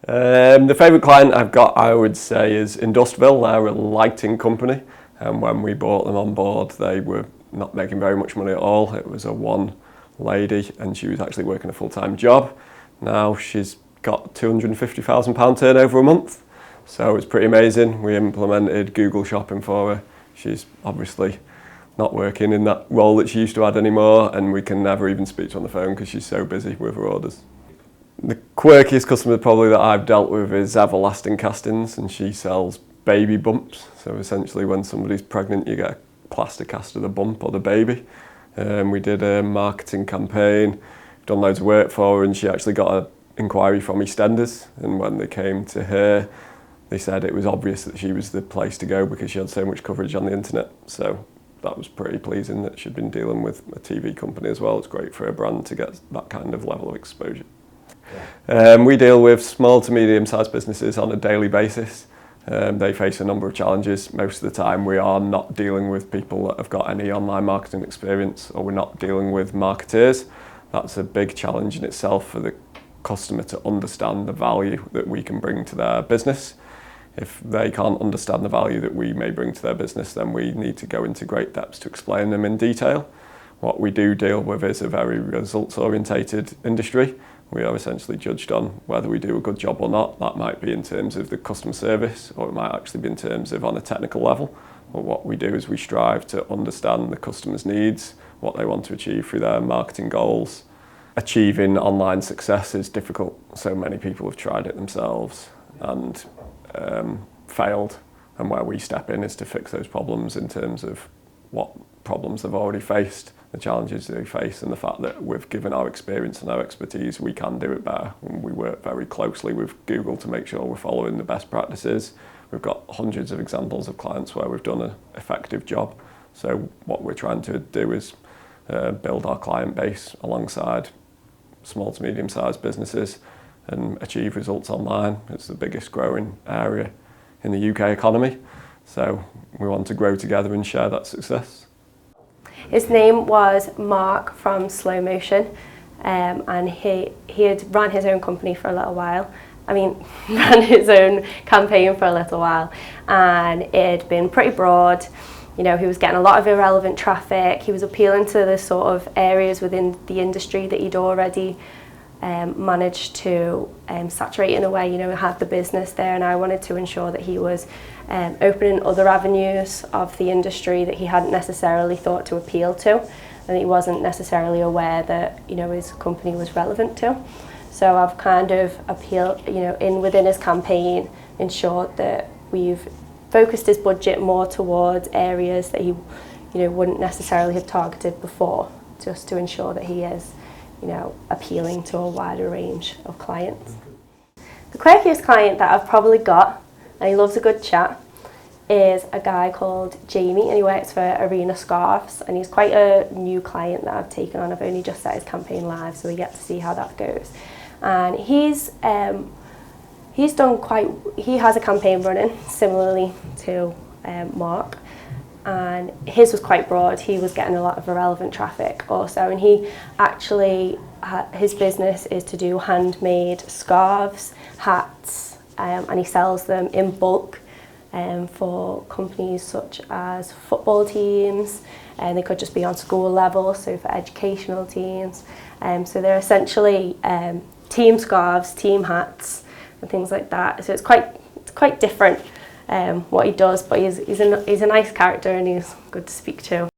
The favourite client I've got, I would say, is Industriville. They're a lighting company, and when we brought them on board, they were not making very much money at all. It was a one lady, and she was actually working a full-time job. Now she's got £250,000 turnover a month, so it's pretty amazing. We implemented Google Shopping for her. She's obviously not working in that role that she used to have anymore, and we can never even speak to her on the phone because she's so busy with her orders. The quirkiest customer probably that I've dealt with is Everlasting Castings, and she sells baby bumps. So essentially when somebody's pregnant, you get a plaster cast of the bump or the baby. We did a marketing campaign, done loads of work for her, and she actually got an inquiry from EastEnders, and when they came to her, they said it was obvious that she was the place to go because she had so much coverage on the internet. So that was pretty pleasing that she'd been dealing with a TV company as well. It's great for a brand to get that kind of level of exposure. We deal with small to medium-sized businesses on a daily basis. They face a number of challenges. Most of the time we are not dealing with people that have got any online marketing experience, or we're not dealing with marketers. That's a big challenge in itself for the customer to understand the value that we can bring to their business. If they can't understand the value that we may bring to their business, then we need to go into great depths to explain them in detail. What we do deal with is a very results-orientated industry. We are essentially judged on whether we do a good job or not. That might be in terms of the customer service, or it might actually be in terms of on a technical level. But what we do is we strive to understand the customer's needs, what they want to achieve through their marketing goals. Achieving online success is difficult. So many people have tried it themselves and failed. And where we step in is to fix those problems in terms of what problems they've already faced, the challenges they face, and the fact that we've given our experience and our expertise, we can do it better. And we work very closely with Google to make sure we're following the best practices. We've got hundreds of examples of clients where we've done an effective job. So what we're trying to do is build our client base alongside small to medium-sized businesses and achieve results online. It's the biggest growing area in the UK economy. So we want to grow together and share that success. His name was Mark from Slow Motion, and he had ran his own company for a little while. Ran his own campaign for a little while, and it had been pretty broad. You know, he was getting a lot of irrelevant traffic. He was appealing to the sort of areas within the industry that he'd already managed to saturate in a way, you know, had the business there, and I wanted to ensure that he was opening other avenues of the industry that he hadn't necessarily thought to appeal to, and he wasn't necessarily aware that, you know, his company was relevant to. So I've kind of appealed, you know, within his campaign, ensured that we've focused his budget more towards areas that he, you know, wouldn't necessarily have targeted before, just to ensure that he is, you know, appealing to a wider range of clients. The quirkiest client that I've probably got, and he loves a good chat, is a guy called Jamie, and he works for Arena Scarves, and he's quite a new client that I've taken on. I've only just set his campaign live, so we get to see how that goes. And he has a campaign running similarly to Mark, and his was quite broad. He was getting a lot of irrelevant traffic also, and he actually, his business is to do handmade scarves, hats, and he sells them in bulk for companies such as football teams, and they could just be on school level, so for educational teams. So they're essentially team scarves, team hats, and things like that. So it's quite different what he does, but he's a nice character and he's good to speak to.